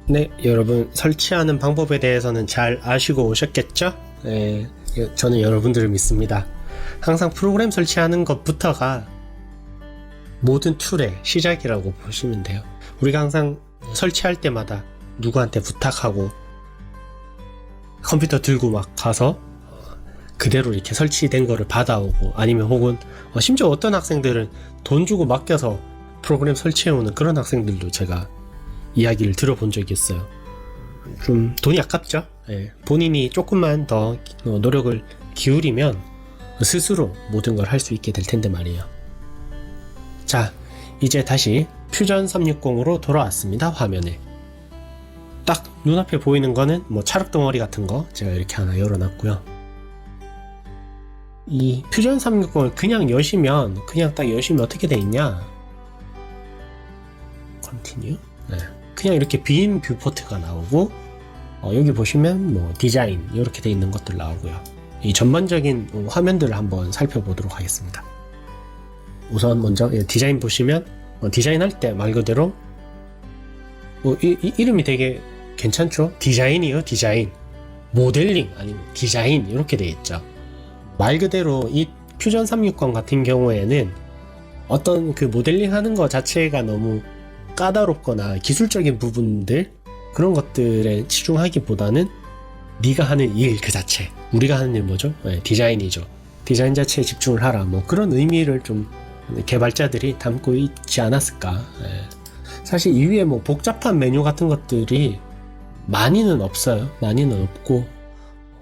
네, 여러분 설치하는 방법에 대해서는 잘 아시고 오셨겠죠? 네, 저는 여러분들을 믿습니다. 항상 프로그램 설치하는 것부터가 모든 툴의 시작이라고 보시면 돼요. 우리가 항상 설치할 때마다 누구한테 부탁하고 컴퓨터 들고 막 가서 그대로 이렇게 설치된 거를 받아오고, 아니면 혹은 심지어 어떤 학생들은 돈 주고 맡겨서 프로그램 설치해오는 그런 학생들도 제가 이야기를 들어본 적이 있어요. 좀 돈이 아깝죠? 예, 본인이 조금만 더 노력을 기울이면 스스로 모든 걸 할 수 있게 될 텐데 말이에요. 자, 이제 다시 퓨전 360으로 돌아왔습니다. 화면에 딱 눈앞에 보이는 거는 뭐 찰흙 덩어리 같은 거 제가 이렇게 하나 열어놨고요. 이 퓨전 360을 그냥 여시면 어떻게 돼 있냐? 컨티뉴? 네. 그냥 이렇게 빈 뷰포트가 나오고, 여기 보시면 뭐 디자인 이렇게 돼 있는 것들 나오고요. 이 전반적인 화면들을 한번 살펴보도록 하겠습니다. 우선 먼저 디자인 보시면 디자인할 때 말 그대로 이름이 되게 괜찮죠? 디자인이요, 디자인. 모델링 아니면 디자인 이렇게 돼 있죠. 말 그대로 이 퓨전 360 같은 경우에는 어떤 그 모델링 하는 거 자체가 너무 까다롭거나 기술적인 부분들, 그런 것들에 치중하기보다는 네가 하는 일 그 자체, 우리가 하는 일 뭐죠? 네, 디자인이죠. 디자인 자체에 집중을 하라, 뭐 그런 의미를 좀 개발자들이 담고 있지 않았을까. 네. 사실 이 위에 뭐 복잡한 메뉴 같은 것들이 많이는 없어요. 많이는 없고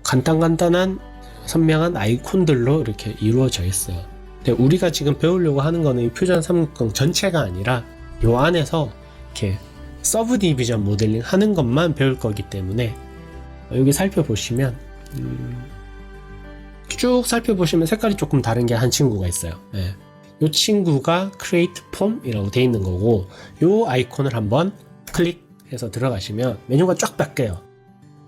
간단한 선명한 아이콘들로 이렇게 이루어져 있어요. 근데 우리가 지금 배우려고 하는 거는 이 퓨전 360 전체가 아니라 요 안에서 이렇게 서브 디비전 모델링 하는 것만 배울 거기 때문에, 여기 살펴보시면 쭉 살펴보시면 색깔이 조금 다른 게 한 친구가 있어요. 네. 요 친구가 Create Form 이라고 되어 있는 거고, 요 아이콘을 한번 클릭해서 들어가시면 메뉴가 쫙 바뀌어요.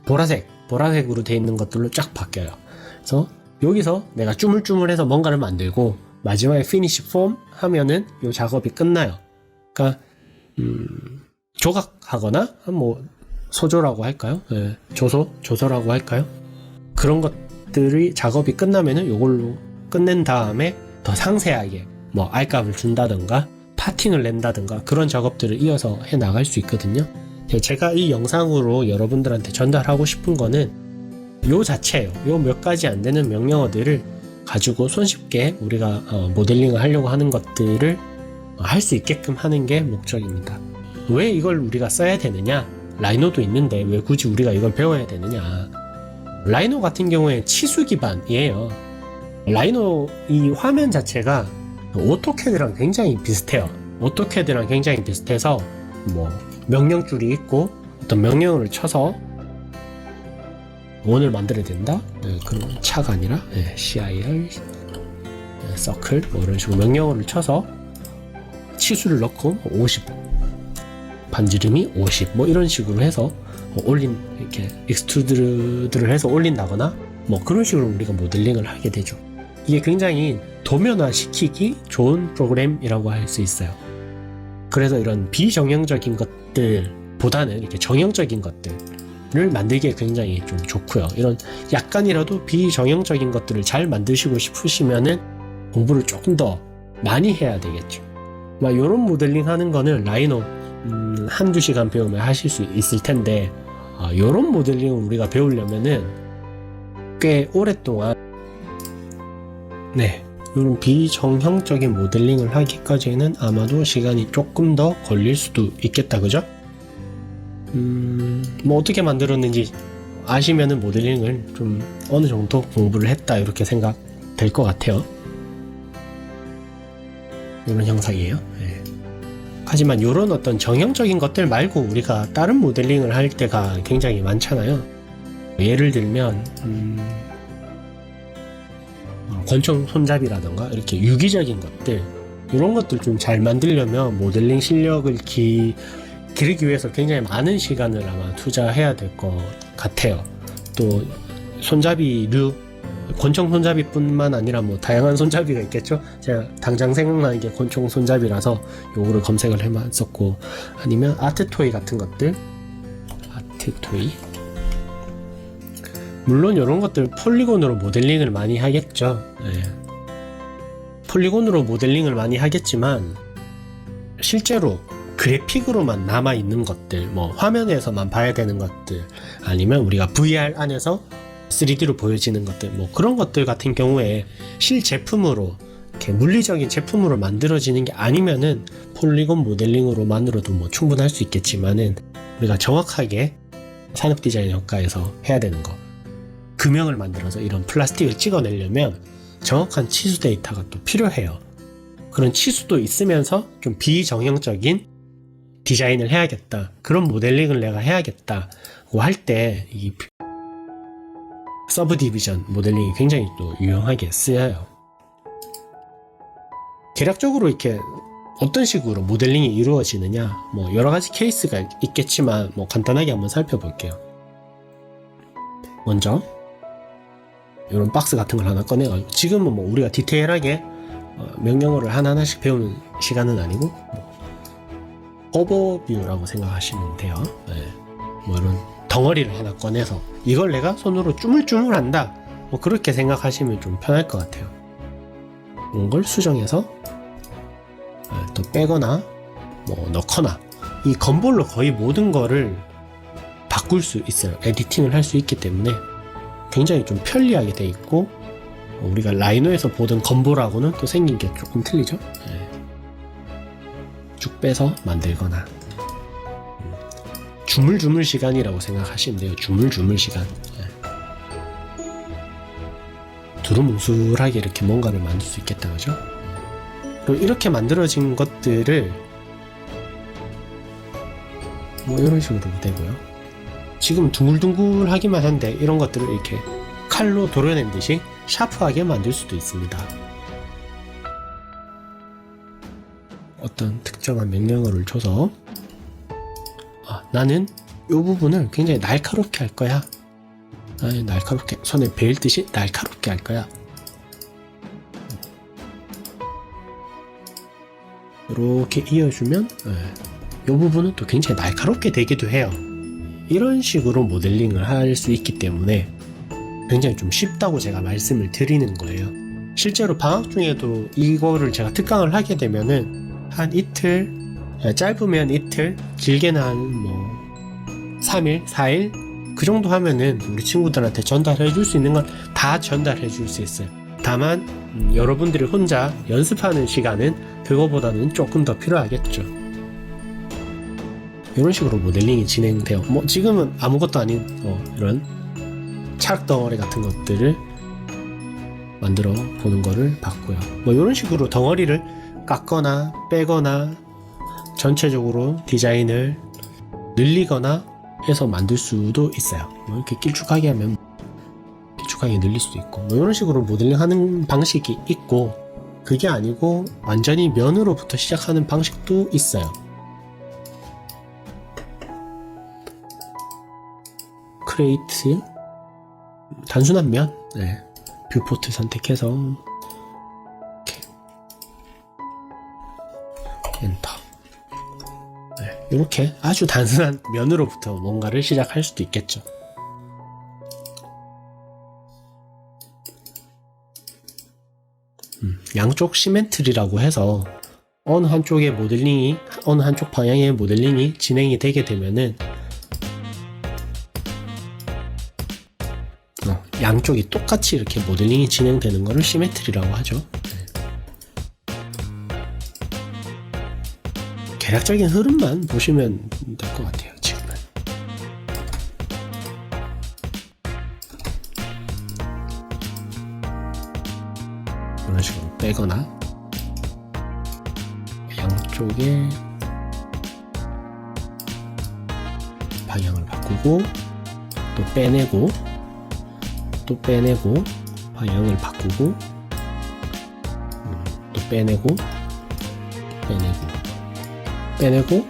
보라색으로 되어 있는 것들로 쫙 바뀌어요. 그래서 여기서 내가 쭈물쭈물해서 뭔가를 만들고 마지막에 Finish Form 하면은 요 작업이 끝나요. 그러니까 조각하거나 뭐 소조라고 할까요? 네, 조서라고 할까요? 그런 것들이 작업이 끝나면은 요걸로 끝낸 다음에 더 상세하게 뭐 알값을 준다든가 파팅을 낸다든가 그런 작업들을 이어서 해 나갈 수 있거든요. 제가 이 영상으로 여러분들한테 전달하고 싶은 거는 요 자체예요. 요 몇 가지 안 되는 명령어들을 가지고 손쉽게 우리가 모델링을 하려고 하는 것들을 할 수 있게끔 하는 게 목적입니다. 왜 이걸 우리가 써야 되느냐? 라이노도 있는데 왜 굳이 우리가 이걸 배워야 되느냐? 라이노 같은 경우에 치수 기반이에요. 라이노 이 화면 자체가 오토캐드랑 굉장히 비슷해요. 오토캐드랑 굉장히 비슷해서 뭐 명령줄이 있고 어떤 명령어를 쳐서 원을 만들어야 된다? 네, 그런 차가 아니라 CIR, 서클 뭐 이런 식으로 명령어를 쳐서 치수를 넣고 50, 반지름이 50 뭐 이런 식으로 해서 올린, 이렇게 익스트루드를 해서 올린다거나 뭐 그런 식으로 우리가 모델링을 하게 되죠. 이게 굉장히 도면화 시키기 좋은 프로그램이라고 할 수 있어요. 그래서 이런 비정형적인 것들보다는 이렇게 정형적인 것들을 만들기에 굉장히 좀 좋고요. 이런 약간이라도 비정형적인 것들을 잘 만드시고 싶으시면은 공부를 조금 더 많이 해야 되겠죠. 막 요런 모델링 하는 거는 라이노 한두 시간 배우면 하실 수 있을 텐데, 요런 모델링을 우리가 배우려면은 꽤 오랫동안 요런 비정형적인 모델링을 하기까지는 아마도 시간이 조금 더 걸릴 수도 있겠다, 그죠? 뭐 어떻게 만들었는지 아시면은 모델링을 좀 어느 정도 공부를 했다 이렇게 생각 될 것 같아요. 이런 형상이에요. 네. 하지만 이런 어떤 정형적인 것들 말고 우리가 다른 모델링을 할 때가 굉장히 많잖아요. 예를 들면 권총 손잡이라던가 이렇게 유기적인 것들, 이런 것들 좀 잘 만들려면 모델링 실력을 기르기 위해서 굉장히 많은 시간을 아마 투자해야 될 것 같아요. 또 손잡이류, 권총 손잡이뿐만 아니라 뭐 다양한 손잡이가 있겠죠. 제가 당장 생각나는 게 권총 손잡이라서 요거를 검색을 해봤었고, 아니면 아트 토이 같은 것들, 팩토리. 물론 이런 것들 폴리곤으로 모델링을 많이 하겠죠. 네. 폴리곤으로 모델링을 많이 하겠지만 실제로 그래픽으로만 남아있는 것들, 뭐 화면에서만 봐야 되는 것들, 아니면 우리가 VR 안에서 3D로 보여지는 것들, 뭐 그런 것들 같은 경우에 실제품으로 이렇게 물리적인 제품으로 만들어지는 게 아니면은 폴리곤 모델링으로만으로도 뭐 충분할 수 있겠지만은 우리가 정확하게 산업 디자인 학과에서 해야 되는 거, 금형을 만들어서 이런 플라스틱을 찍어내려면 정확한 치수 데이터가 또 필요해요. 그런 치수도 있으면서 좀 비정형적인 디자인을 해야겠다, 그런 모델링을 내가 해야겠다고 할 때 이 서브 디비전 모델링이 굉장히 또 유용하게 쓰여요. 대략적으로 이렇게 어떤 식으로 모델링이 이루어지느냐, 뭐 여러 가지 케이스가 있겠지만 뭐 간단하게 한번 살펴볼게요. 먼저 이런 박스 같은 걸 하나 꺼내가지고, 지금은 뭐 우리가 디테일하게 명령어를 하나하나씩 배우는 시간은 아니고 뭐 오버뷰라고 생각하시면 돼요. 네. 뭐 이런 덩어리를 하나 꺼내서 이걸 내가 손으로 쭈물쭈물 한다, 뭐 그렇게 생각하시면 좀 편할 것 같아요. 이런 걸 수정해서 또 빼거나 뭐 넣거나, 이 건볼로 거의 모든 거를 바꿀 수 있어요. 에디팅을 할 수 있기 때문에 굉장히 좀 편리하게 돼 있고, 우리가 라이노에서 보던 건볼하고는 또 생긴 게 조금 틀리죠. 네. 쭉 빼서 만들거나, 주물주물 시간이라고 생각하시면 돼요. 주물주물 시간. 네. 두루뭉술하게 이렇게 뭔가를 만들 수 있겠다, 그죠? 그리고 이렇게 만들어진 것들을 뭐 이런 식으로 되고요. 지금 둥글둥글하기만 한데 이런 것들을 이렇게 칼로 도려낸 듯이 샤프하게 만들 수도 있습니다. 어떤 특정한 명령어를 줘서 나는 이 부분을 굉장히 날카롭게 할 거야. 날카롭게, 손에 베일 듯이 날카롭게 할 거야. 이렇게 이어주면 이 부분은 또 굉장히 날카롭게 되기도 해요. 이런 식으로 모델링을 할 수 있기 때문에 굉장히 좀 쉽다고 제가 말씀을 드리는 거예요. 실제로 방학 중에도 이거를 제가 특강을 하게 되면은 한 이틀, 짧으면 이틀, 길게는 한 뭐 3일, 4일 그 정도 하면은 우리 친구들한테 전달해 줄 수 있는 건 다 전달해 줄 수 있어요. 다만 여러분들이 혼자 연습하는 시간은 그거보다는 조금 더 필요하겠죠. 이런 식으로 모델링이 진행돼요. 뭐 지금은 아무것도 아닌 이런 찰흙 덩어리 같은 것들을 만들어 보는 거를 봤고요. 뭐 이런 식으로 덩어리를 깎거나 빼거나 전체적으로 디자인을 늘리거나 해서 만들 수도 있어요. 뭐 이렇게 길쭉하게 하면 길쭉하게 늘릴 수도 있고, 뭐 이런 식으로 모델링 하는 방식이 있고, 그게 아니고 완전히 면으로부터 시작하는 방식도 있어요. 크레이트, 단순한 면, 뷰포트 선택해서 이렇게 엔터. 이렇게 아주 단순한 면으로부터 뭔가를 시작할 수도 있겠죠. 양쪽 시멘트리라고 해서 어느 한쪽의 모델링이, 어느 한쪽 방향의 모델링이 진행이 되게 되면은 양쪽이 똑같이 이렇게 모델링이 진행되는 것을 시메트리라고 하죠. 대략적인 흐름만 보시면 될 것 같아요. 지금은 이런 식으로 빼거나 양쪽의 방향을 바꾸고 또 빼내고 또 빼내고 방향을 바꾸고 또 빼내고 빼내고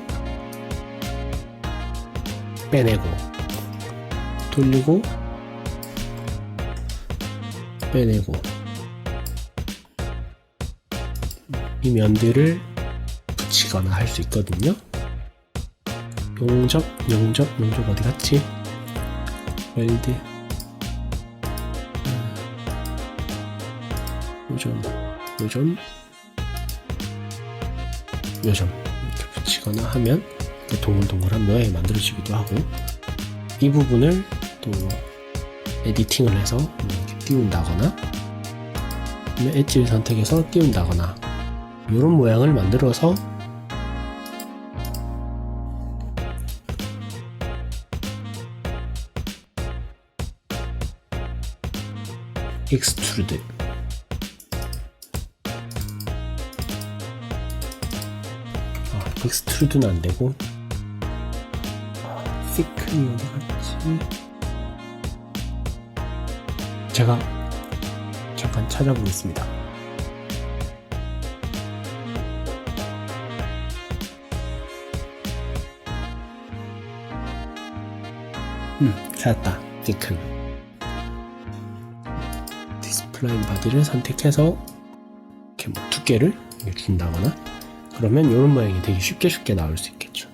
빼내고 돌리고 빼내고, 이 면들을 붙이거나 할 수 있거든요. 용접 어디 갔지? 웰드 요점 이렇게 붙이거나 하면 동글동글한 모양이 만들어지기도 하고, 이 부분을 또 에디팅을 해서 이렇게 띄운다거나, 엣지를 선택해서 띄운다거나, 이런 모양을 만들어서 익스트루드, 익스트루드는 안되고, 시클이 어디 갔지? 제가 잠깐 찾아보겠습니다. 찾았다. 시클. 디스플레이 바디를 선택해서 이렇게 뭐 두께를 준다거나, 그러면 이런 모양이 되게 쉽게 나올 수 있겠죠.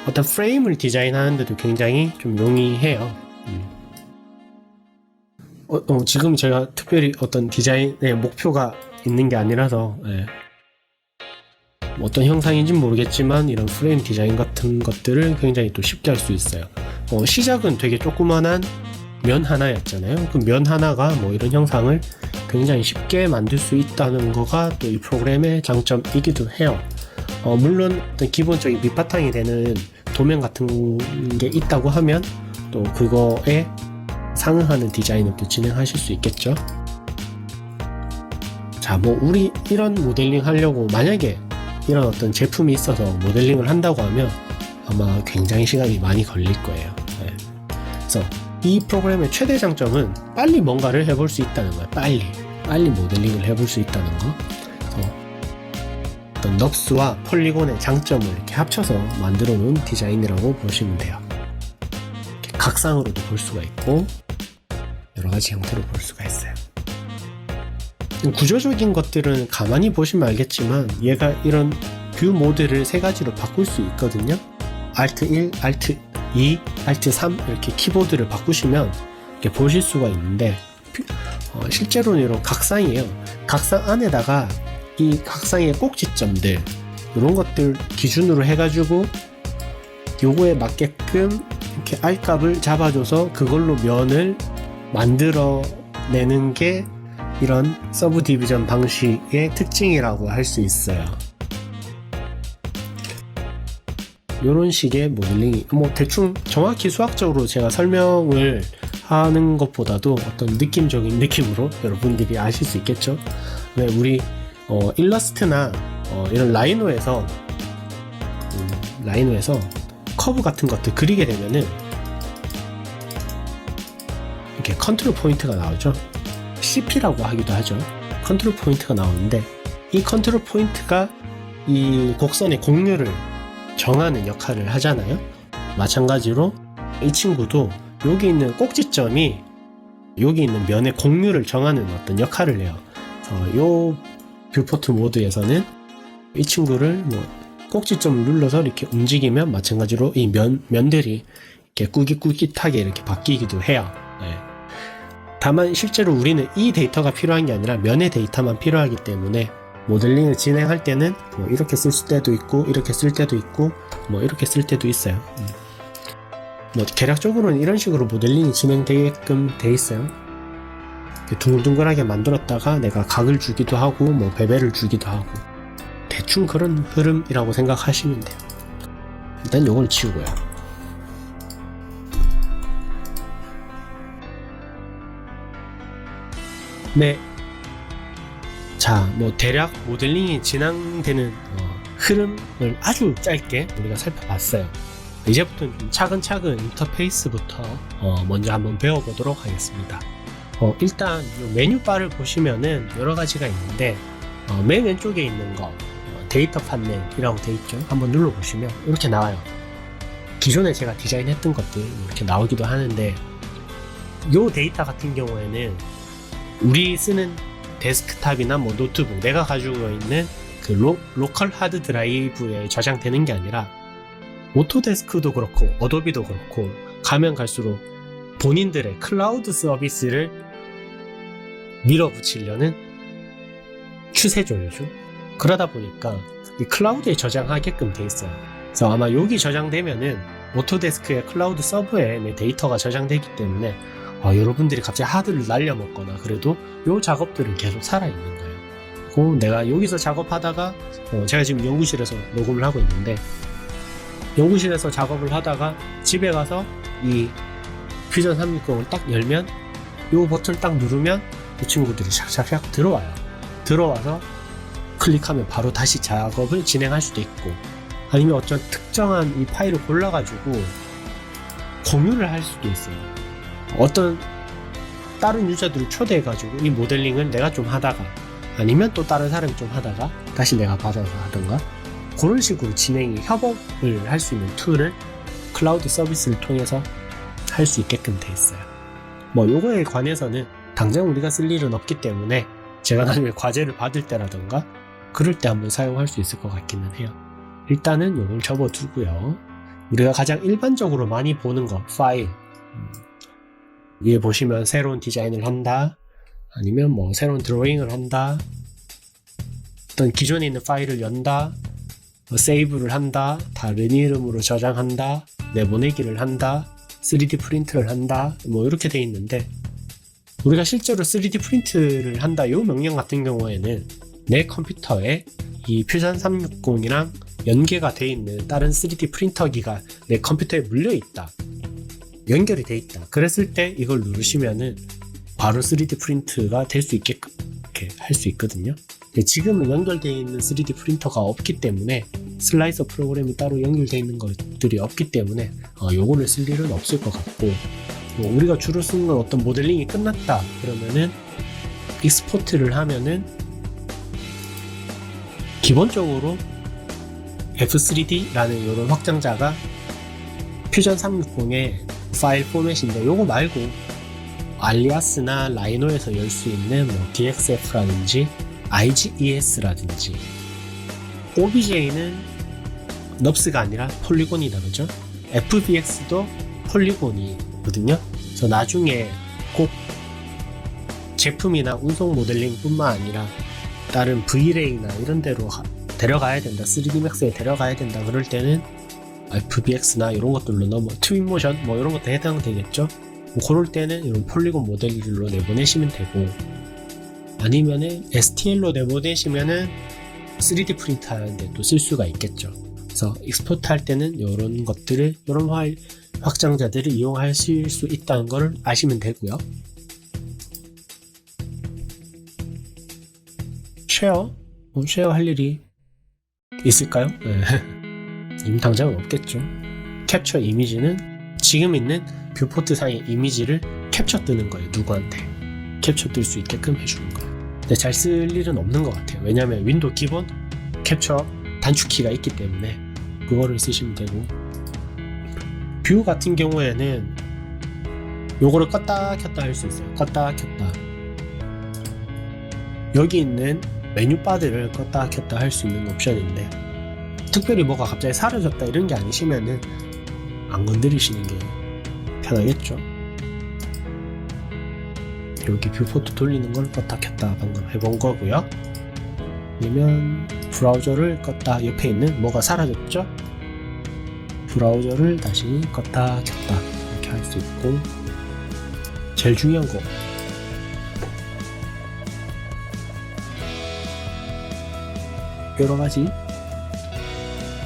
어떤 프레임을 디자인하는데도 굉장히 좀 용이해요. 지금 제가 특별히 어떤 디자인의 목표가 있는 게 아니라서, 어떤 형상인지는 모르겠지만 이런 프레임 디자인 같은 것들을 굉장히 또 쉽게 할 수 있어요. 시작은 되게 조그만한 면 하나였잖아요. 그 면 하나가 뭐 이런 형상을 굉장히 쉽게 만들 수 있다는 거가 또 이 프로그램의 장점이기도 해요. 물론 어떤 기본적인 밑바탕이 되는 도면 같은 게 있다고 하면 또 그거에 상응하는 디자인을 또 진행하실 수 있겠죠. 자, 뭐 우리 이런 모델링 하려고 만약에 이런 어떤 제품이 있어서 모델링을 한다고 하면 아마 굉장히 시간이 많이 걸릴 거예요. 그래서 이 프로그램의 최대 장점은 빨리 뭔가를 해볼 수 있다는 거예요. 빨리 모델링을 해볼 수 있다는 거. 그래서 어떤 넙스와 폴리곤의 장점을 이렇게 합쳐서 만들어 놓은 디자인이라고 보시면 돼요. 이렇게 각상으로도 볼 수가 있고 여러 가지 형태로 볼 수가 있어요. 구조적인 것들은 가만히 보시면 알겠지만 얘가 이런 뷰 모드를 세 가지로 바꿀 수 있거든요. Alt 1, Alt 2, Alt 3 이렇게 키보드를 바꾸시면 이렇게 보실 수가 있는데, 실제로는 이런 각상이에요. 각상 안에다가 이 각상의 꼭지점들 이런 것들 기준으로 해가지고 요거에 맞게끔 이렇게 R값을 잡아줘서 그걸로 면을 만들어내는 게 이런 서브 디비전 방식의 특징이라고 할 수 있어요. 이런 식의 모델링이 뭐 대충 정확히 수학적으로 제가 설명을 하는 것보다도 어떤 느낌적인 느낌으로 여러분들이 아실 수 있겠죠. 왜 우리 일러스트나 이런 라이노에서 커브 같은 것들 그리게 되면은 이렇게 컨트롤 포인트가 나오죠. CP라고 하기도 하죠. 컨트롤 포인트가 나오는데 이 컨트롤 포인트가 이 곡선의 곡률을 정하는 역할을 하잖아요. 마찬가지로 이 친구도 여기 있는 꼭지점이 여기 있는 면의 곡률을 정하는 어떤 역할을 해요. 요 뷰포트 모드에서는 이 친구를 뭐 꼭지점을 눌러서 이렇게 움직이면 마찬가지로 이 면들이 이렇게 꾸깃꾸깃하게 이렇게 바뀌기도 해요. 다만 실제로 우리는 이 데이터가 필요한 게 아니라 면의 데이터만 필요하기 때문에 모델링을 진행할 때는 뭐 이렇게 쓸 때도 있고 이렇게 쓸 때도 있고 뭐 이렇게 쓸 때도 있어요. 뭐 개략적으로는 이런 식으로 모델링이 진행되게끔 돼 있어요. 둥글둥글하게 만들었다가 내가 각을 주기도 하고 뭐 베벨을 주기도 하고 대충 그런 흐름이라고 생각하시면 돼요. 일단 요걸 지우고요. 네. 자, 뭐 대략 모델링이 진행되는 흐름을 아주 짧게 우리가 살펴봤어요. 이제부터는 좀 차근차근 인터페이스부터 먼저 한번 배워보도록 하겠습니다. 일단 이 메뉴바를 보시면은 여러 가지가 있는데 맨 왼쪽에 있는 거 데이터 판넬이라고 되어 있죠. 한번 눌러보시면 이렇게 나와요. 기존에 제가 디자인했던 것들 이렇게 나오기도 하는데 이 데이터 같은 경우에는 우리 쓰는 데스크탑이나 뭐 노트북 내가 가지고 있는 그 로컬 하드 드라이브에 저장되는 게 아니라 오토데스크도 그렇고 어도비도 그렇고 가면 갈수록 본인들의 클라우드 서비스를 밀어붙이려는 추세죠 요즘. 그러다 보니까 이 클라우드에 저장하게끔 돼 있어요. 그래서 아마 여기 저장되면은 오토데스크의 클라우드 서버에 내 데이터가 저장되기 때문에 여러분들이 갑자기 하드를 날려먹거나 그래도 요 작업들은 계속 살아있는 거예요. 그리고 내가 여기서 작업하다가 제가 지금 연구실에서 녹음을 하고 있는데, 연구실에서 작업을 하다가 집에 가서 이 퓨전 360을 딱 열면 요 버튼을 딱 누르면 이 친구들이 샥샥샥 들어와요. 들어와서 클릭하면 바로 다시 작업을 진행할 수도 있고, 아니면 어떤 특정한 이 파일을 골라가지고 공유를 할 수도 있어요. 어떤 다른 유저들을 초대해가지고 이 모델링을 내가 좀 하다가, 아니면 또 다른 사람이 좀 하다가 다시 내가 받아서 하던가, 그런 식으로 진행이, 협업을 할 수 있는 툴을 클라우드 서비스를 통해서 할 수 있게끔 돼 있어요. 요거에 관해서는 당장 우리가 쓸 일은 없기 때문에 제가 나중에 과제를 받을 때라던가 그럴 때 한번 사용할 수 있을 것 같기는 해요. 일단은 요걸 접어두고요. 우리가 가장 일반적으로 많이 보는 거, 파일. 위에 보시면 새로운 디자인을 한다, 아니면 새로운 드로잉을 한다, 어떤 기존에 있는 파일을 연다, 세이브를 한다, 다른 이름으로 저장한다, 내보내기를 한다, 3D 프린트를 한다, 이렇게 돼 있는데, 우리가 실제로 3D 프린트를 한다 이 명령 같은 경우에는 내 컴퓨터에 이 퓨전 360이랑 연계가 돼 있는 다른 3D 프린터기가 내 컴퓨터에 물려 있다, 연결이 돼 있다, 그랬을 때 이걸 누르시면은 바로 3D 프린트가 될 수 있게끔 이렇게 할 수 있거든요. 지금은 연결되어 있는 3D 프린터가 없기 때문에, 슬라이서 프로그램이 따로 연결되어 있는 것들이 없기 때문에 요거를 쓸 일은 없을 것 같고, 우리가 주로 쓰는 건 어떤 모델링이 끝났다 그러면은 익스포트를 하면은 기본적으로 F3D라는 이런 확장자가 퓨전 360의 파일 포맷인데, 요거 말고 알리아스나 라이노에서 열 수 있는 DXF라든지 IGES라든지, OBJ는 넙스가 아니라 폴리곤이다, 그죠? FBX도 폴리곤이거든요. 그래서 나중에 꼭 제품이나 운송 모델링 뿐만 아니라 다른 Vlay나 이런 데로 데려가야 된다, 3D Max에 데려가야 된다 그럴 때는 FBX나 이런 것들로 트윈모션 이런 것도 해당되겠죠. 그럴 때는 이런 폴리곤 모델로 내보내시면 되고, 아니면은 STL로 내보내시면은 3D 프린트 하는데 또 쓸 수가 있겠죠. 그래서 익스포트 할 때는 이런 것들을, 이런 파일 확장자들을 이용하실 수 있다는 걸 아시면 되고요. 쉐어 할 일이 있을까요? 네. 지금 당장은 없겠죠. 캡처 이미지는 지금 있는 뷰포트 상의 이미지를 캡처 뜨는 거예요. 누구한테 캡처 뜰 수 있게끔 해주는 거예요. 근데 잘 쓸 일은 없는 것 같아요. 왜냐면 윈도우 기본 캡처 단축키가 있기 때문에 그거를 쓰시면 되고, 뷰 같은 경우에는 요거를 껐다 켰다 할 수 있어요. 껐다 켰다. 여기 있는 메뉴바들을 껐다 켰다 할 수 있는 옵션인데, 특별히 뭐가 갑자기 사라졌다 이런 게 아니시면은 안 건드리시는 게 편하겠죠. 여기 뷰포트 돌리는 걸 껐다 켰다 방금 해본 거고요. 아니면 브라우저를 껐다, 옆에 있는 뭐가 사라졌죠? 브라우저를 다시 껐다 켰다 이렇게 할 수 있고, 제일 중요한 거, 여러 가지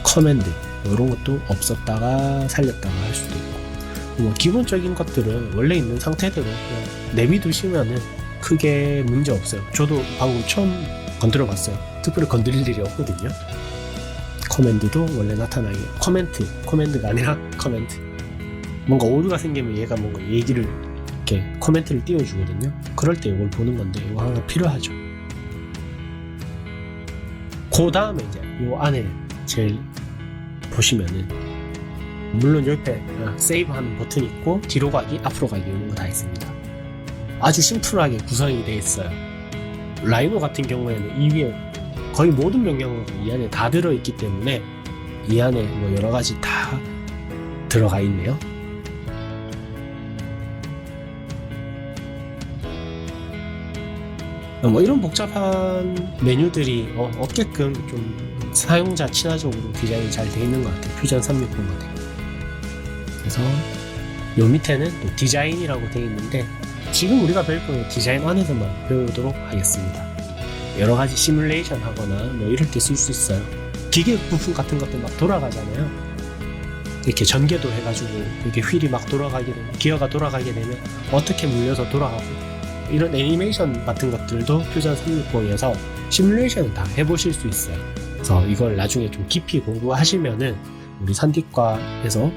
커맨드 이런 것도 없었다가 살렸다가 할 수도 있고, 기본적인 것들은 원래 있는 상태대로 그냥 내비두시면은 크게 문제 없어요. 저도 방금 처음 건드려 봤어요. 특별히 건드릴 일이 없거든요. 커맨드도 원래 나타나게, 코멘트가 아니라 커멘트, 뭔가 오류가 생기면 얘가 뭔가 얘기를 이렇게 코멘트를 띄워주거든요. 그럴 때 이걸 보는 건데 이거 하나 필요하죠. 그 다음에 이제 이 안에 제일 보시면은, 물론 옆에 세이브 하는 버튼이 있고 뒤로 가기, 앞으로 가기 이런 거 다 있습니다. 아주 심플하게 구성이 되어 있어요. 라이노 같은 경우에는 이 위에 거의 모든 명령어가 이 안에 다 들어있기 때문에 이 안에 뭐 여러 가지 다 들어가 있네요. 뭐 이런 복잡한 메뉴들이 없게끔 좀 사용자 친화적으로 디자인이 잘 되어 있는 것 같아요. 퓨전 360 같은 경우. 그래서 요 밑에는 또 디자인이라고 되어 있는데, 지금 우리가 배울 거는 디자인 안에서만 배우도록 하겠습니다. 여러 가지 시뮬레이션 하거나 뭐 이럴 때 쓸 수 있어요. 기계 부품 같은 것들 막 돌아가잖아요. 이렇게 전개도 해가지고 이렇게 휠이 막 돌아가게 되면, 기어가 돌아가게 되면 어떻게 물려서 돌아가고, 이런 애니메이션 같은 것들도 퓨전 360에서 시뮬레이션을 다 해보실 수 있어요. 그래서 이걸 나중에 좀 깊이 공부하시면은 우리 산디과에서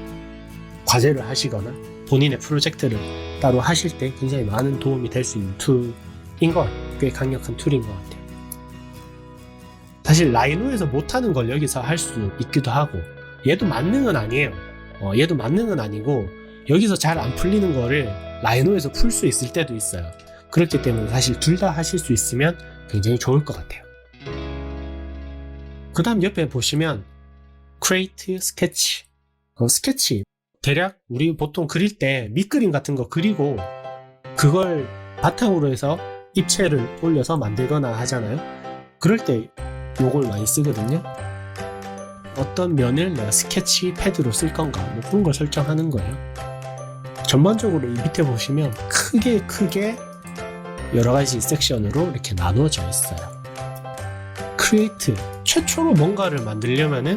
과제를 하시거나 본인의 프로젝트를 따로 하실 때 굉장히 많은 도움이 될 수 있는 툴인 것 같아요. 꽤 강력한 툴인 것 같아요. 사실 라이노에서 못하는 걸 여기서 할 수 있기도 하고, 얘도 만능은 아니에요. 얘도 만능은 아니고 여기서 잘 안 풀리는 거를 라이노에서 풀 수 있을 때도 있어요. 그렇기 때문에 사실 둘 다 하실 수 있으면 굉장히 좋을 것 같아요. 그 다음 옆에 보시면 Create Sketch. 스케치, 대략 우리 보통 그릴 때 밑그림 같은 거 그리고 그걸 바탕으로 해서 입체를 올려서 만들거나 하잖아요. 그럴 때 요걸 많이 쓰거든요. 어떤 면을 내가 스케치 패드로 쓸 건가, 뭐 그런 걸 설정하는 거예요. 전반적으로 이 밑에 보시면 크게 여러 가지 섹션으로 이렇게 나누어져 있어요. 크리에이트, 최초로 뭔가를 만들려면은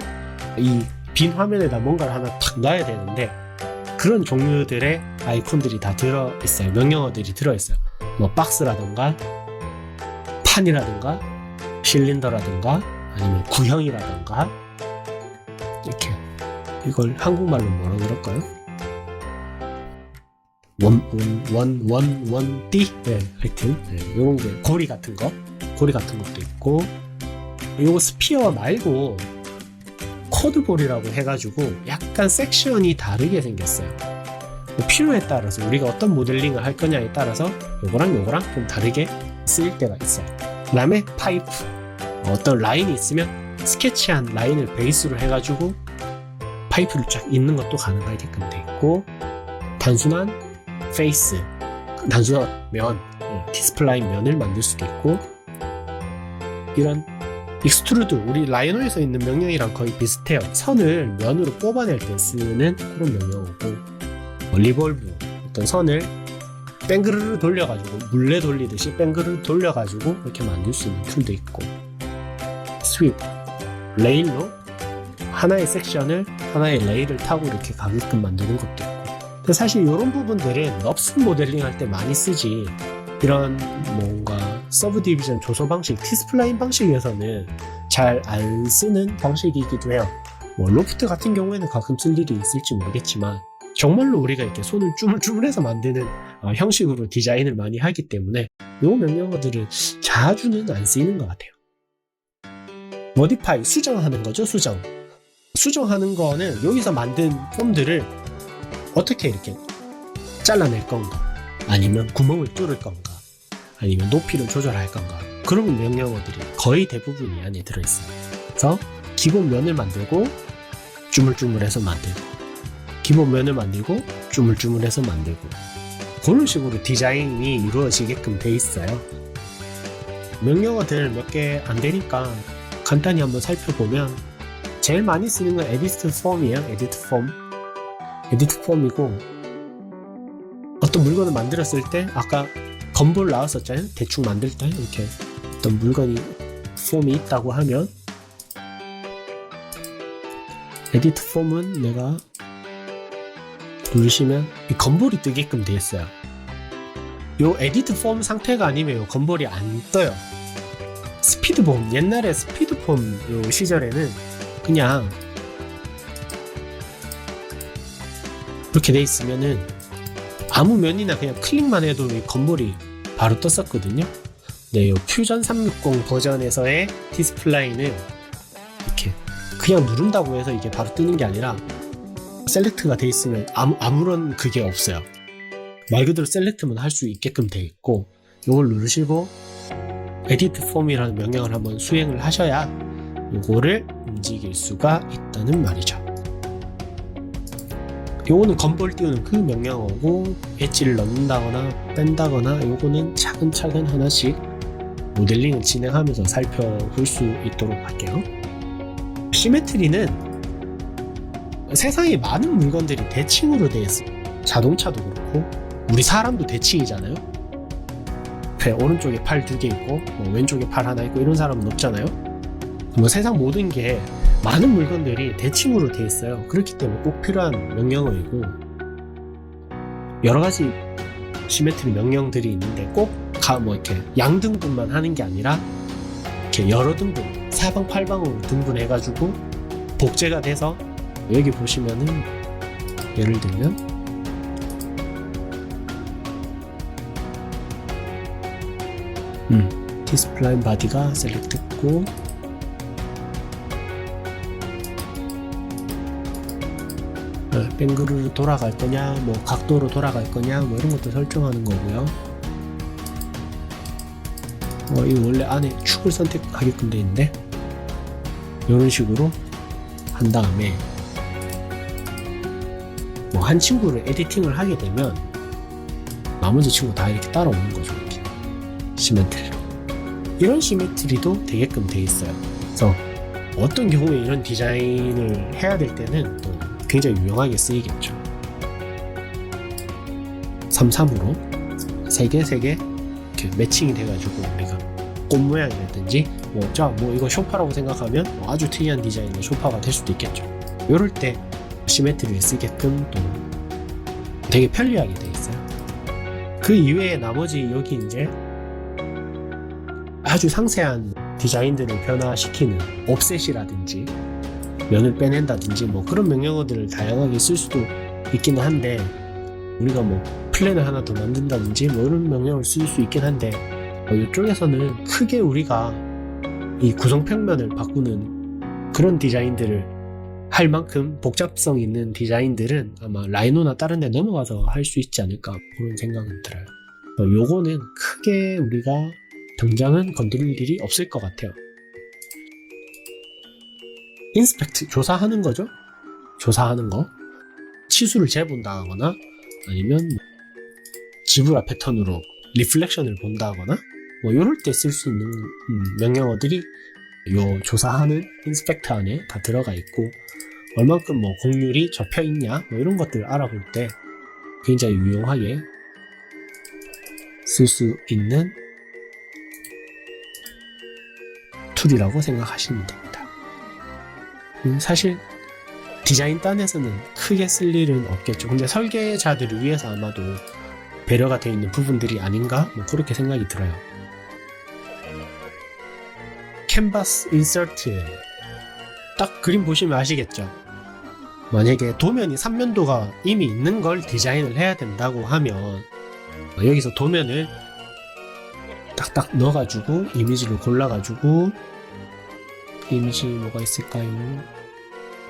이 빈 화면에다 뭔가를 하나 탁 놔야 되는데, 그런 종류들의 아이콘들이 다 들어있어요. 명령어들이 들어있어요. 뭐 박스라든가 판이라든가 실린더라든가 아니면 구형이라든가, 이렇게 이걸 한국말로 뭐라 그럴까요? 원띠? 네, 하여튼 요런 게 고리 같은 것도 있고, 요거 스피어 말고 코드볼이라고 해가지고 약간 섹션이 다르게 생겼어요. 뭐 필요에 따라서 우리가 어떤 모델링을 할 거냐에 따라서 요거랑 좀 다르게 쓰일 때가 있어요. 그 다음에 파이프, 어떤 라인이 있으면 스케치한 라인을 베이스로 해가지고 파이프를 쫙 잇는 것도 가능하게끔 돼 있고, 단순한 페이스, 단순한 면, 디스플레인 면을 만들 수도 있고, 이런 익스트루드, 우리 라이노에서 있는 명령이랑 거의 비슷해요. 선을 면으로 뽑아낼 때 쓰는 그런 명령어고, 리볼브, 어떤 선을 뺑그르르 돌려가지고 물레 돌리듯이 뺑그르르 돌려가지고 이렇게 만들 수 있는 툴도 있고, 스윕, 레일로 하나의 섹션을, 하나의 레일을 타고 이렇게 가게끔 만드는 것도 있고. 근데 사실 이런 부분들은 넙슨 모델링 할 때 많이 쓰지, 이런 뭔가 서브 디비전 조소 방식, 티스플라인 방식에서는 잘 안 쓰는 방식이기도 해요. 뭐 로프트 같은 경우에는 가끔 쓸 일이 있을지 모르겠지만, 정말로 우리가 이렇게 손을 쭈물쭈물해서 만드는 형식으로 디자인을 많이 하기 때문에 이 명령어들은 자주는 안 쓰이는 것 같아요. 모디파이, 수정하는 거죠. 수정하는 거는 여기서 만든 폼들을 어떻게 이렇게 잘라낼 건가, 아니면 구멍을 뚫을 건가, 아니면 높이를 조절할 건가, 그런 명령어들이 거의 대부분이 안에 들어있어요. 그래서 기본 면을 만들고 쭈물쭈물해서 만들고, 기본 면을 만들고 쭈물쭈물해서 만들고, 그런 식으로 디자인이 이루어지게끔 돼 있어요. 명령어들 몇 개 안 되니까 간단히 한번 살펴보면, 제일 많이 쓰는 건 에디트 폼이에요. 에디트 폼이고, 어떤 물건을 만들었을 때 아까 건볼 나왔었잖아요. 대충 만들 때 이렇게 어떤 물건이 폼이 있다고 하면, 에디트 폼은 내가 누르시면 이 건볼이 뜨게끔 되어 있어요. 요 에디트 폼 상태가 아니면 요 건볼이 안 떠요. 스피드 폼, 옛날에 스피드 폼 요 시절에는 그냥 이렇게 돼 있으면은 아무 면이나 그냥 클릭만 해도 이 건볼이 바로 떴었거든요. 네, 요 퓨전 360 버전에서의 디스플레이는 이렇게 그냥 누른다고 해서 이게 바로 뜨는 게 아니라 셀렉트가 돼 있으면 아무런 그게 없어요. 말 그대로 셀렉트만 할 수 있게끔 돼 있고, 이걸 누르시고 에디트 폼이라는 명령을 한번 수행을 하셔야 요거를 움직일 수가 있다는 말이죠. 요거는 건볼 띄우는 그 명령어고, 엣지를 넣는다거나 뺀다거나 요거는 차근차근 하나씩 모델링을 진행하면서 살펴볼 수 있도록 할게요. 시메트리는 세상에 많은 물건들이 대칭으로 되어 있어요. 자동차도 그렇고 우리 사람도 대칭이잖아요. 오른쪽에 팔 2개 있고 왼쪽에 팔 하나 있고 이런 사람은 없잖아요. 세상 모든 게 많은 물건들이 대칭으로 되어 있어요. 그렇기 때문에 꼭 필요한 명령어이고, 여러 가지 시메트리 명령들이 있는데 꼭 이렇게 양등분만 하는 게 아니라 이렇게 여러 등분, 사방팔방으로 등분해가지고 복제가 돼서, 여기 보시면은 예를 들면 T-스플라인 바디가 셀렉트 됐고, 뱅글로 돌아갈 거냐, 각도로 돌아갈 거냐, 이런 것도 설정하는 거고요. 이거 원래 안에 축을 선택하게끔 되어 있는데, 이런 식으로 한 다음에 한 친구를 에디팅을 하게 되면 나머지 친구 다 이렇게 따라오는 거죠. 이렇게 시메트리, 이런 시메트리도 되게끔 되어 있어요. 그래서 어떤 경우에 이런 디자인을 해야 될 때는 또 굉장히 유용하게 쓰이겠죠. 3-3으로 3개 이렇게 매칭이 돼가지고 우리가 꽃 모양이라든지 이거 소파라고 생각하면 아주 특이한 디자인의 소파가 될 수도 있겠죠. 이럴 때 시메트리를 쓰게끔 또 되게 편리하게 돼 있어요. 그 이외에 나머지 여기 이제 아주 상세한 디자인들을 변화시키는 옵셋이라든지 면을 빼낸다든지 그런 명령어들을 다양하게 쓸 수도 있기는 한데, 우리가 플랜을 하나 더 만든다든지 이런 명령어를 쓸 수 있긴 한데, 이쪽에서는 크게 우리가 이 구성평면을 바꾸는 그런 디자인들을 할 만큼 복잡성 있는 디자인들은 아마 라이노나 다른 데 넘어가서 할 수 있지 않을까, 그런 생각은 들어요. 요거는 크게 우리가 당장은 건드릴 일이 없을 것 같아요. 인스펙트, 조사하는 거죠. 조사하는 거, 치수를 재본다거나 아니면 지브라 패턴으로 리플렉션을 본다거나 이럴 때 쓸 수 있는 명령어들이 요 조사하는 인스펙트 안에 다 들어가 있고, 얼만큼 곡률이 접혀 있냐 이런 것들을 알아볼 때 굉장히 유용하게 쓸 수 있는 툴이라고 생각하시면 됩니다. 사실 디자인 단에서는 크게 쓸 일은 없겠죠. 근데 설계자들을 위해서 아마도 배려가 되어 있는 부분들이 아닌가, 그렇게 생각이 들어요. 캔버스 인서트, 딱 그림 보시면 아시겠죠. 만약에 도면이 3면도가 이미 있는 걸 디자인을 해야 된다고 하면 여기서 도면을 딱딱 넣어가지고 이미지를 골라가지고, 이미지 뭐가 있을까요?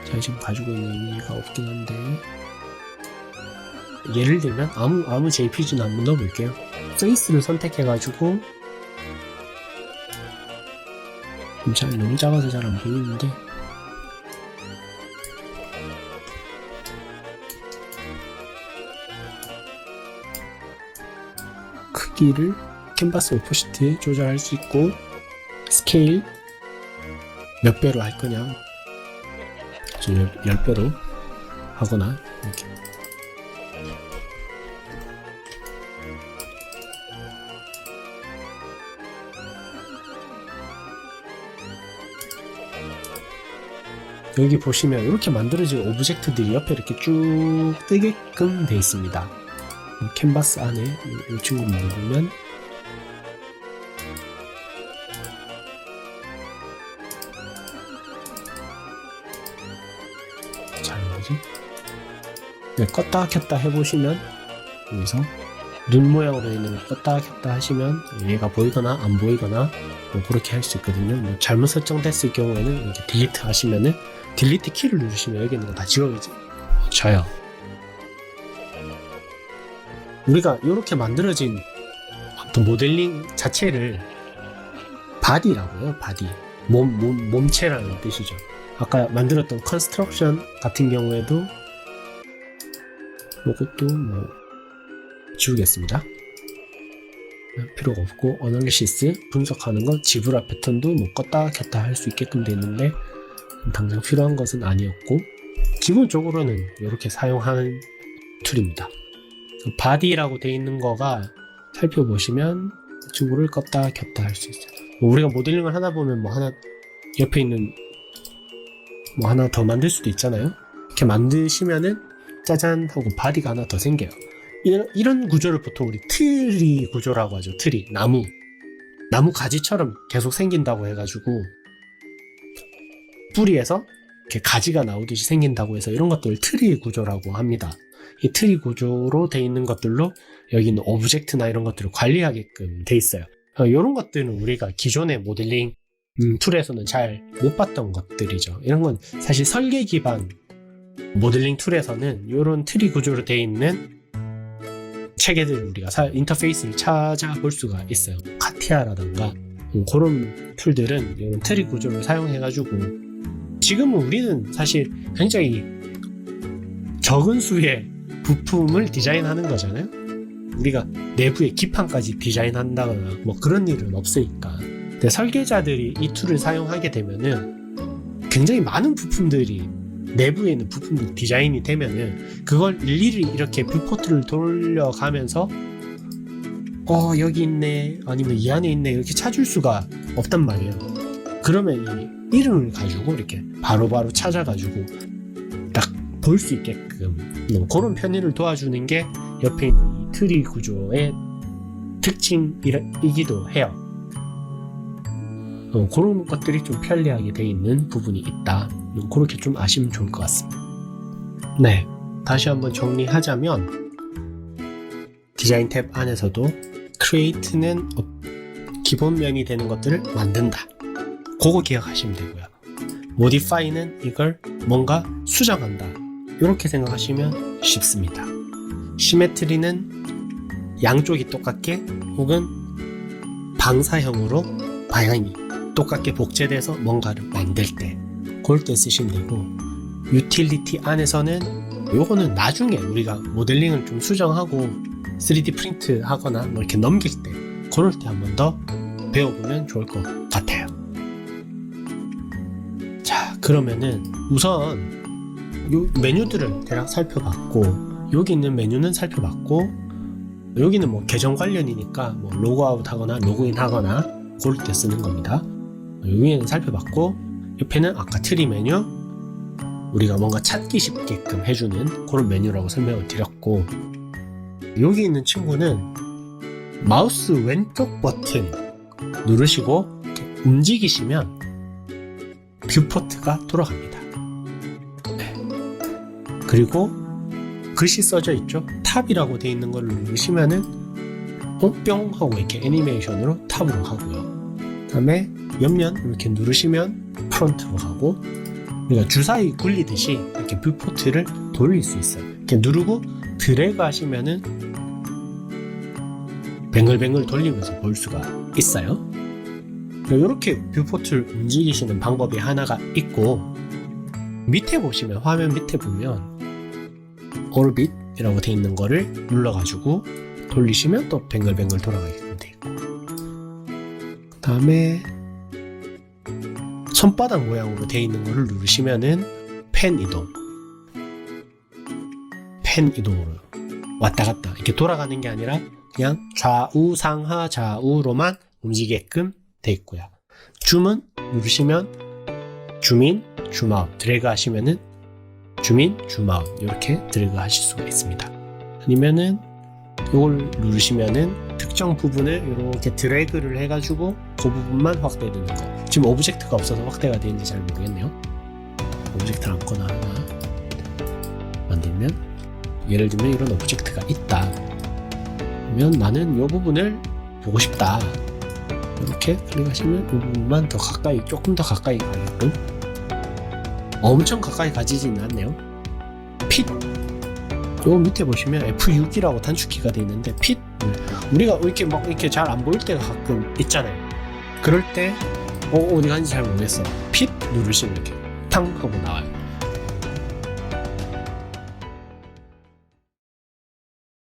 제가 지금 가지고 있는 이미지가 없긴 한데, 예를 들면 아무 JPG나 한번 넣어볼게요. 페이스를 선택해가지고, 너무 작아서 잘 안 보이는데, 크기를 캔버스 오프시트에 조절할 수 있고, 스케일 몇 배로 할 거냐, 10배로 하거나 이렇게. 여기 보시면 이렇게 만들어진 오브젝트들이 옆에 이렇게 쭉 뜨게끔 되어 있습니다. 캔버스 안에 이 친구를 누르면 껐다 켰다 해보시면, 여기서 눈 모양으로 있는 거 껐다 켰다 하시면 얘가 보이거나 안 보이거나 그렇게 할 수 있거든요. 잘못 설정됐을 경우에는 이렇게 딜리트 하시면은, 딜리트 키를 누르시면 여기 있는 거 다 지워져요. 우리가 이렇게 만들어진 어떤 모델링 자체를 바디라고 해요. 바디. 몸체라는 뜻이죠. 아까 만들었던 컨스트럭션 같은 경우에도 이것도 뭐 지우겠습니다. 필요가 없고, 어널리시스 분석하는 거, 지브라 패턴도 뭐 껐다 켰다 할 수 있게끔 되어 있는데 당장 필요한 것은 아니었고, 기본적으로는 이렇게 사용하는 툴입니다. 바디라고 되어 있는 거가 살펴보시면 친구를 껐다 켰다 할 수 있어요. 뭐 우리가 모델링을 하다 보면 뭐 하나 옆에 있는 뭐 하나 더 만들 수도 있잖아요. 이렇게 만드시면은 짜잔 하고 바디가 하나 더 생겨요. 이런 구조를 보통 우리 트리 구조라고 하죠. 트리, 나무 가지처럼 계속 생긴다고 해가지고 뿌리에서 이렇게 가지가 나오듯이 생긴다고 해서 이런 것들 트리 구조라고 합니다. 이 트리 구조로 돼 있는 것들로 여기 있는 오브젝트나 이런 것들을 관리하게끔 돼 있어요. 이런 것들은 우리가 기존의 모델링 툴에서는 잘 못 봤던 것들이죠. 이런 건 사실 설계 기반 모델링 툴에서는 이런 트리 구조로 돼 있는 체계들을 우리가 인터페이스를 찾아볼 수가 있어요. 카티아라던가 그런 툴들은 이런 트리 구조를 사용해가지고, 지금은 우리는 사실 굉장히 적은 수의 부품을 디자인하는 거잖아요. 우리가 내부의 기판까지 디자인한다거나 뭐 그런 일은 없으니까. 근데 설계자들이 이 툴을 사용하게 되면은 굉장히 많은 부품들이, 내부에 있는 부품들 디자인이 되면은 그걸 일일이 이렇게 뷰포트를 돌려가면서 여기 있네, 아니면 이 안에 있네, 이렇게 찾을 수가 없단 말이에요. 그러면 이 이름을 가지고 이렇게 바로바로 찾아가지고 딱 볼 수 있게끔 그런 편의를 도와주는 게 옆에 있는 이 트리 구조의 특징이기도 해요. 그런 것들이 좀 편리하게 되어 있는 부분이 있다. 그렇게 좀 아시면 좋을 것 같습니다. 네, 다시 한번 정리하자면 디자인 탭 안에서도 Create는 기본 면이 되는 것들을 만든다. 그거 기억하시면 되고요. Modify는 이걸 뭔가 수정한다. 이렇게 생각하시면 쉽습니다. Symmetry는 양쪽이 똑같게 혹은 방사형으로 방향이 똑같게 복제돼서 뭔가를 만들 때, 그럴 때 쓰시면 되고, 유틸리티 안에서는 요거는 나중에 우리가 모델링을 좀 수정하고 3D 프린트 하거나 뭐 이렇게 넘길 때, 그럴 때 한 번 더 배워보면 좋을 것 같아요. 자, 그러면은 우선 요 메뉴들을 대략 살펴봤고, 여기 있는 메뉴는 살펴봤고, 여기는 뭐 계정 관련이니까 뭐 로그아웃 하거나 로그인 하거나 그럴 때 쓰는 겁니다. 여기는 살펴봤고, 옆에는 아까 트리 메뉴, 우리가 뭔가 찾기 쉽게끔 해주는 그런 메뉴라고 설명을 드렸고, 여기 있는 친구는 마우스 왼쪽 버튼 누르시고 움직이시면 뷰포트가 돌아갑니다. 네. 그리고 글씨 써져 있죠? 탑이라고 되어 있는 걸 누르시면은 뿅 하고 이렇게 애니메이션으로 탑으로 가고요. 그 다음에 옆면 이렇게 누르시면 프론트로 가고, 우리가 주사위 굴리듯이 이렇게 뷰포트를 돌릴 수 있어요. 이렇게 누르고 드래그 하시면은 뱅글뱅글 돌리면서 볼 수가 있어요. 이렇게 뷰포트를 움직이시는 방법이 하나가 있고, 밑에 보시면, 화면 밑에 보면 Orbit이라고 되어 있는 거를 눌러가지고 돌리시면 또 뱅글뱅글 돌아가게끔 되어 있고, 그 다음에 손바닥 모양으로 되어 있는 거를 누르시면은 펜 이동으로 왔다 갔다 이렇게 돌아가는 게 아니라 그냥 좌우 상하 좌우로만 움직이게끔 되어 있고요. 줌은 누르시면 줌인, 줌아웃, 드래그 하시면은 줌인, 줌아웃 이렇게 드래그 하실 수가 있습니다. 아니면은 이걸 누르시면은 특정 부분을 이렇게 드래그를 해가지고 그 부분만 확대되는 거. 지금 오브젝트가 없어서 확대가 되는지 잘 모르겠네요. 오브젝트를 아무거나 하나 만들면, 예를 들면 이런 오브젝트가 있다. 그러면 나는 이 부분을 보고 싶다. 이렇게 클릭하시면 이 부분만 더 가까이, 조금 더 가까이 가게끔, 엄청 가까이 가지진 않네요. 핏, 요 밑에 보시면 F6이라고 단축키가 되어 있는데, 핏, 우리가 이렇게 막 이렇게 잘 안 보일 때가 가끔 있잖아요. 그럴 때 어디 간지 잘 모르겠어. 핏 누르시면 이렇게 탕 하고 나와요.